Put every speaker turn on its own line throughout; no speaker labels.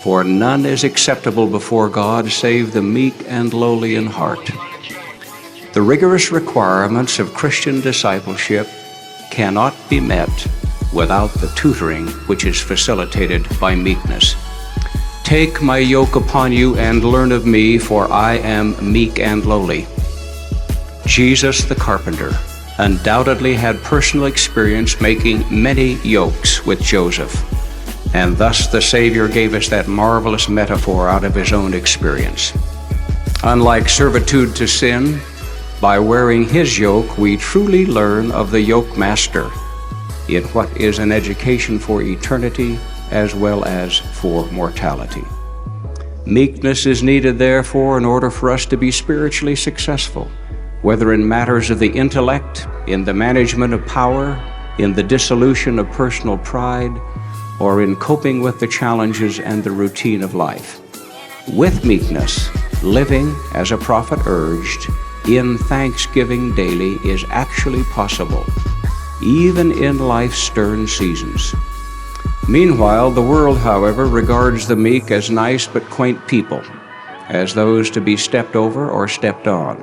For none is acceptable before God save the meek and lowly in heart. The rigorous requirements of Christian discipleship cannot be met without the tutoring which is facilitated by meekness. Take my yoke upon you and learn of me, for I am meek and lowly. Jesus the carpenter undoubtedly had personal experience making many yokes with Joseph, and thus the Savior gave us that marvelous metaphor out of his own experience. Unlike servitude to sin, by wearing his yoke, we truly learn of the yoke master in what is an education for eternity as well as for mortality. Meekness is needed, therefore, in order for us to be spiritually successful, whether in matters of the intellect, in the management of power, in the dissolution of personal pride, or in coping with the challenges and the routine of life. With meekness, living, as a prophet urged, in thanksgiving daily is actually possible, even in life's stern seasons. Meanwhile, the world, however, regards the meek as nice but quaint people, as those to be stepped over or stepped on.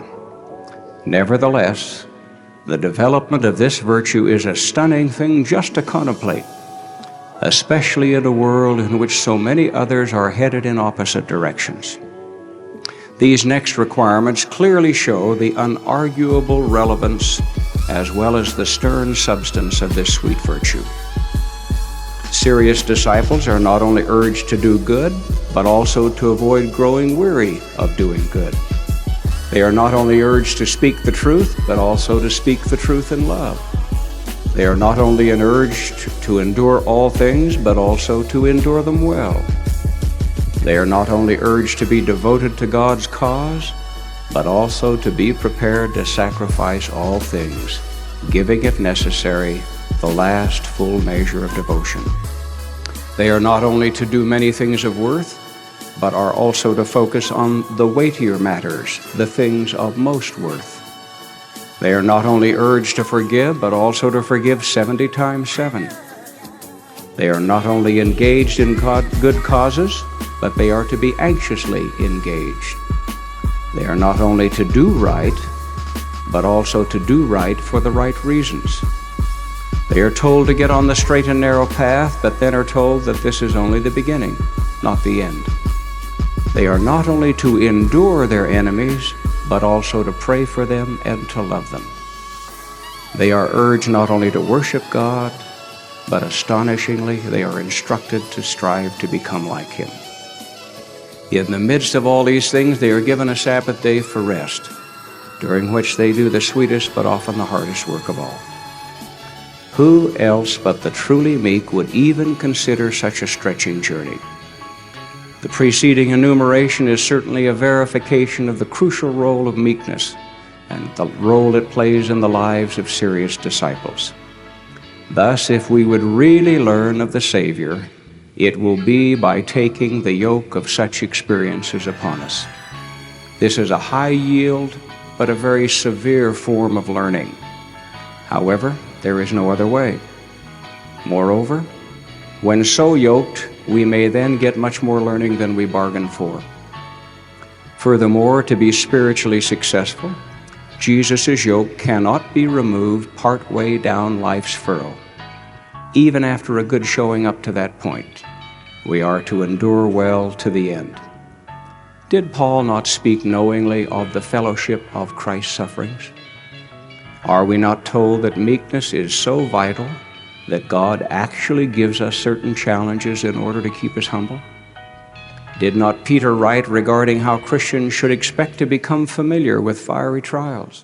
Nevertheless, the development of this virtue is a stunning thing just to contemplate, especially in a world in which so many others are headed in opposite directions. These next requirements clearly show the unarguable relevance as well as the stern substance of this sweet virtue. Serious disciples are not only urged to do good, but also to avoid growing weary of doing good. They are not only urged to speak the truth, but also to speak the truth in love. They are not only urged to endure all things, but also to endure them well. They are not only urged to be devoted to God's cause, but also to be prepared to sacrifice all things, giving, if necessary, the last full measure of devotion. They are not only to do many things of worth, but are also to focus on the weightier matters, the things of most worth. They are not only urged to forgive, but also to forgive 70 times 7. They are not only engaged in good causes, but they are to be anxiously engaged. They are not only to do right, but also to do right for the right reasons. They are told to get on the straight and narrow path, but then are told that this is only the beginning, not the end. They are not only to endure their enemies, but also to pray for them and to love them. They are urged not only to worship God, but astonishingly, they are instructed to strive to become like Him. In the midst of all these things, they are given a Sabbath day for rest, during which they do the sweetest but often the hardest work of all. Who else but the truly meek would even consider such a stretching journey? The preceding enumeration is certainly a verification of the crucial role of meekness and the role it plays in the lives of serious disciples. Thus, if we would really learn of the Savior, it will be by taking the yoke of such experiences upon us. This is a high yield, but a very severe form of learning. However, there is no other way. Moreover, when so yoked, we may then get much more learning than we bargained for. Furthermore, to be spiritually successful, Jesus' yoke cannot be removed partway down life's furrow. Even after a good showing up to that point, we are to endure well to the end. Did Paul not speak knowingly of the fellowship of Christ's sufferings? Are we not told that meekness is so vital that God actually gives us certain challenges in order to keep us humble? Did not Peter write regarding how Christians should expect to become familiar with fiery trials?